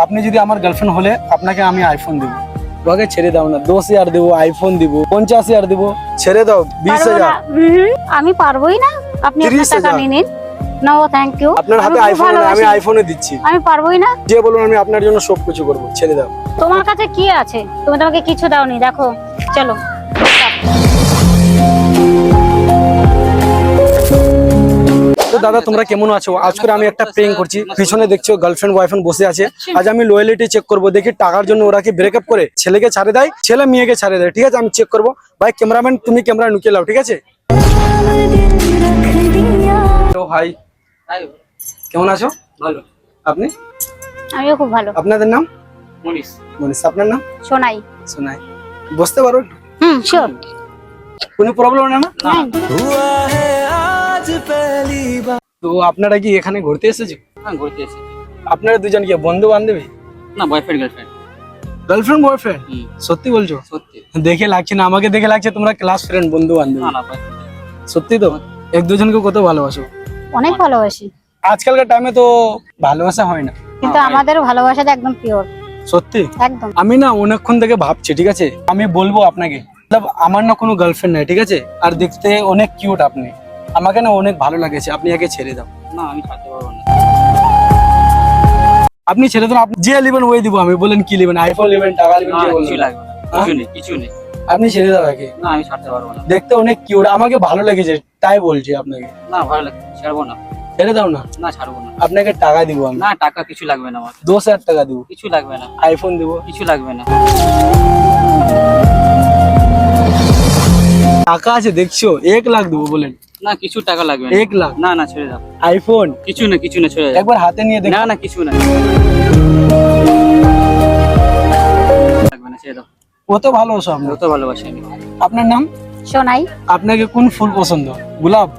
আপনি যদি আমার গার্লফ্রেন্ড হলে আপনাকে আমি আইফোন দেবো। তোমাকে ছেড়ে দাও না, 10,000 দেবো, আইফোন দিব, 50,000 দেবো, ছেড়ে দাও। 20,000 আমি পারবোই না। আপনি আপনার টাকা নিয়ে নিন। No thank you. আপনার হাতে আইফোন, আমি আইফোনে দিচ্ছি। আমি পারবোই না। যে বলুন আমি আপনার জন্য সব কিছু করবো, ছেড়ে দাও। তোমার কাছে কি আছে? তুমি তোমাকে কিছু দাওনি, দেখো। চলো। তো দাদা তোমরা কেমন আছো? আজকে আমি একটা প্রেং করছি, পিছনে দেখছো গার্লফ্রেন্ড বয়ফ্রেন্ড বসে আছে। আজ আমি লয়ালিটি চেক করবো, দেখি টাকার জন্য ওরা কি ব্রেকআপ করে ছেলেকে ছাড়ে দেয়, ছেলে মেয়েকে ছাড়ে দেয়। ঠিক আছে, আমি চেক করবো। ভাই ক্যামেরাম্যান, তুমি ক্যামেরা নুকে লাও, ঠিক আছে? তো ভাই কেমন আছো? ভালো। আপনি? আমিও খুব ভালো। আপনাদের নাম? মনীষ। মনীষ। আপনার নাম? শোনাই। সোনাই। বসতে পারো? শিওর। কোনো প্রবলেম না? নাই। তো আপনারা কি এখানে ঘুরতে এসেছো? হ্যাঁ, ঘুরতে এসেছি। আপনারা দুজন কি বন্ধু বান্ধবী? না, বয়ফ্রেন্ড গার্লফ্রেন্ড। Girlfriend boyfriend? সত্যি বলছো? সত্যি। দেখে লাগছে না, আমাকে দেখে লাগছে তোমরা ক্লাস ফ্রেন্ড, বন্ধু বান্ধবী। না না, boyfriend। সত্যি তো? এক দুজনকে কত ভালোবাসো? অনেক ভালোবাসি, আজকালকার টাইমে তো ভালোবাসা হয় না, কিন্তু আমাদের ভালোবাসাটা একদম পিওর। সত্যি। একদম। আমি না অনেকক্ষণ থেকে ভাবছি, ঠিক আছে, আমি বলবো আপনাকে। আমার না কোনো গার্লফ্রেন্ড নাই, ঠিক আছে, আর দেখতে অনেক কিউট আপনি, আমাকে না অনেক ভালো লাগেছে। আপনি একে ছেড়ে দাও। না, আমি ছাড়তে পারবো না। আপনি ছেড়ে দাও। আপনি যে নেবেন ওই দিব আমি। বলেন কি নেবেন? আইফোন নেবেন, টাকা নেবেন, না, যে বলবেন। কিছু লাগবে না। কিছু নেই, কিছু নেই। আপনি ছেড়ে দাও একে। না, আমি ছাড়তে পারবো না। দেখতে অনেক কিউট, আমাকে ভালো লেগেছে তাই বলছি আপনাকে। না, ভালো লাগে, ছাড়বো না। ছেড়ে দাও না। না, ছাড়বো না। আপনাকে টাকা দিব আমি। না, টাকা কিছু লাগবে না আমার। 10,000 টাকা দিব, কিছু লাগবে না। আইফোন দিব। কিছু লাগবে না। টাকা আছে দেখছো, 1 লাখ দেবো। বলেন না, কিছু টাকা লাগবে না। 1 লাখ। না না, ছেড়ে দাও। আইফোন? কিছু না, কিছু না, ছেড়ে দাও। একবার হাতে নিয়ে দেখ। না না, কিছু না। লাগবে না, ছেড়ে দাও। কত ভালোবাসো আপনি। কত ভালোবাসি আমি। আপনার নাম? শোনাই। আপনাকে কোন ফুল পছন্দ? গোলাপ?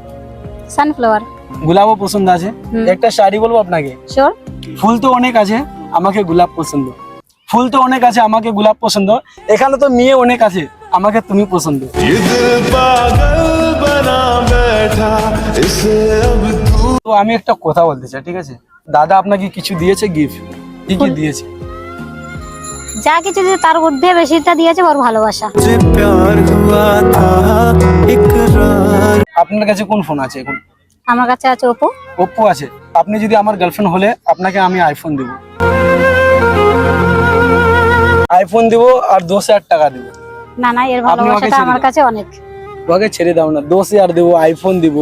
সানফ্লাওয়ার। গোলাপও পছন্দ আছে। একটা শাড়ি বলবো আপনাকে। শিওর। ফুল তো অনেক আছে, আমাকে গোলাপ পছন্দ। ফুল তো অনেক আছে, আমাকে গোলাপ পছন্দ। এখানে তো মেয়ে অনেক আছে, আমাকে তুমি পছন্দ। তো আমি একটা কথা বলতে চাই, ঠিক আছে, দাদা আপনাকে কিছু দিয়েছে গিফট? কি কি দিয়েছে? যা কিছু দিয়ে তার মধ্যে বেশিটা দিয়েছে ওর ভালোবাসা। আপনার কাছে কোন ফোন আছে এখন? আমার কাছে আছে ওপো। ওপ্পো আছে। আপনি যদি আমার গার্লফ্রেন্ড হলে আপনাকে আমি আইফোন দিব। আইফোন দিব আর 10,000 টাকা দিব। না না, এর ভালোবাসাটা আমার কাছে অনেক। ওকে ছেড়ে দাও না, 10,000 দিব, আইফোন দিব।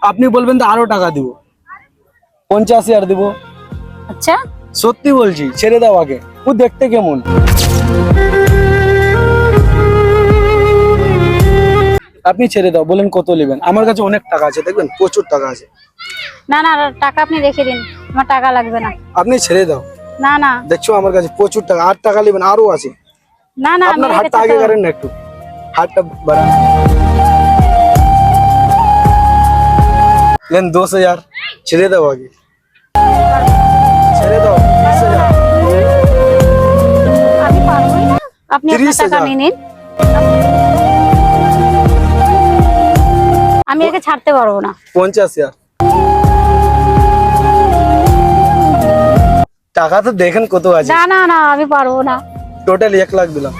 আপনি বলবেন তো আরো টাকা দিব, 50,000 দিব। আচ্ছা, সত্যি বলছি, ছেড়ে দাও আগে। ও দেখতে কেমন? আপনি ছেড়ে দাও। বলেন কত নেবেন? আমার কাছে অনেক টাকা আছে, দেখবেন প্রচুর টাকা আছে। না না, টাকা আপনি রেখে দিন, আমার টাকা লাগবে না। আপনি ছেড়ে দাও। না না। দেখছো আমার কাছে প্রচুর টাকা। 8 টাকা নেবেন, আরো আছে। না না, আপনার হাতটা আগে করেন না, একটু হাতটা বাড়ান। লেন 10,000, ছেড়ে দাও আগে, ছেড়ে দাও। 20,000, আমি পারবোই না। আপনি আপনার 30,000 টাকা নিয়ে নিন। আমি একে ছাড়তে পারবো না। 50,000 টাকা তো দেখেন কত আছে। না না না, আমি পারবো না। টোটাল 1 লাখ দিলাম।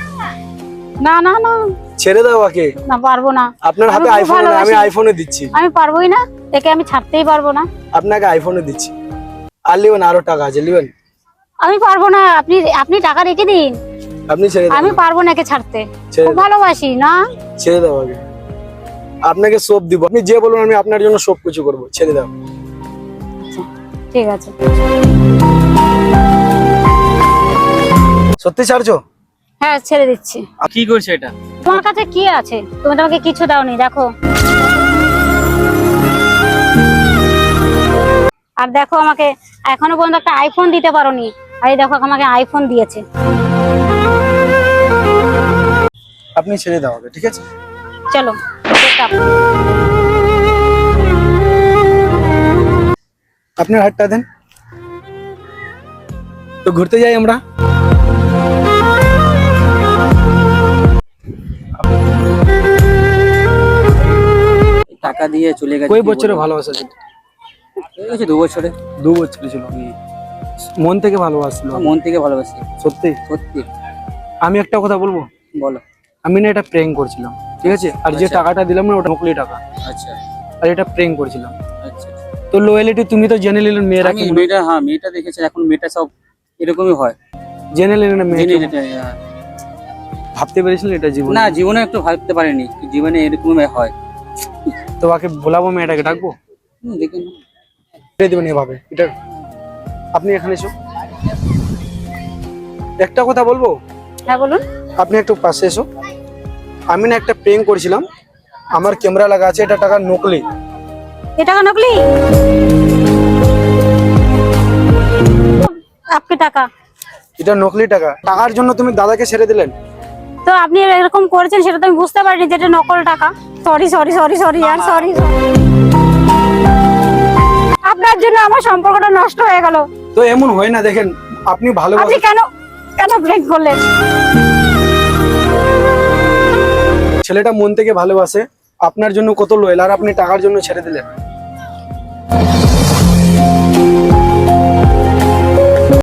না না না, ছেড়ে দাও আগে। না পারবো না। আপনার হাতে আমি খুব আইফোন, আমি ভালোবাসি। আইফোনে দিচ্ছি। আমি পারবোই না, একে আমি ছাড়তেই পারবো না। আপনাকে আইফোনে দিচ্ছি। আর লিবেন, আরো টাকা আছে, লিবেন। আমি পারবো না। আপনি আপনি টাকা রেখে দিন। আপনি ছেড়ে দাও। আমি পারবো না একে ছাড়তে। ছেড়ে খুব দাও। ভালোবাসি না। ছেড়ে দাও আগে। আপনাকে সব দিব, আপনি যে বলুন আমি আপনার জন্য সব কিছু করবো। ছেড়ে দাও। ঠিক আছে। সত্যি ছাড়ছো? হ্যাঁ, ছেড়ে দিচ্ছি। কি করছে এটা? তোমার কাছে কি আছে? তুমি তোমাকে কিছু দাওনি, দেখো। আর দেখো, আমাকে এখনো পর্যন্ত একটা আইফোন দিতে পারোনি, আর এই দেখো আমাকে আইফোন দিয়েছে। আপনি ছেড়ে দাও আগে, ঠিক আছে? চলো, break up। আপনার হাতটা দেন তো, ঘুরতে যাই আমরা। টাকা দিয়ে চলে গেছে। কই বছরে ভালোবাসা ছিল? হয়ে গেছে 2 বছরে। 2 বছর ছিল। মন থেকে ভালোবাসলো, মন থেকে ভালোবাসি, সত্যি। সত্যি। আমি একটা কথা বলবো, বলো। আমি না এটা প্রেং করছিলাম, ঠিক আছে? আর যে আচ্ছা। টাকাটা দিলাম না ওটা নকলি টাকা, আচ্ছা আর এটা প্রেং করছিলাম। আচ্ছা। তো লয়ালিটি তুমি তো জেনে নিলেন, মেয়েরা আমি কেমন, মেয়েটা, হ্যাঁ মেয়েটা দেখেছি, এখন মেয়েটা সব এরকমই হয়। জেনে নিলেন না মেয়ে জেনে কেমন? যেতে, হ্যাঁ। ভাবতে পেরেছিলেন এটা জীবন? না, জীবনে একটু ভাবতে পারিনি কি জীবনে এরকমই হয়। তো ওকে বলাবো, মেয়েটাকে ডাকবো, দেখুন ছেড়ে দেবেন এভাবে? এটা আপনি এখানে এসো, একটা কথা বলবো, হ্যাঁ বলুন। আপনি একটু পাশে এসো। আমি না একটা প্রেং করেছিলাম, আমার ক্যামেরা লাগা আছে, এটা টাকা নকলি। ये টাকা নকলি? আপকে টাকা? এটা নকলি টাকা। টাকার জন্য তুমি দাদাকে ছেড়ে দিলেন? তো আপনি এরকম করেছেন সেটা তো আমি বুঝতে পারিনি যে এটা নকল টাকা। সরি সরি সরি সরি আর সরি। আপনার জন্য আমার সম্পর্কটা নষ্ট হয়ে গেল। তো এমন হয় না, দেখেন আপনি আপনি ভালোবাসেন, কেন কেন ব্রেক করলেন? ছেলেটা মন থেকে ভালোবাসে, আপনার জন্য কত লয়াল, আর আপনি টাকার জন্য ছেড়ে দিলেন।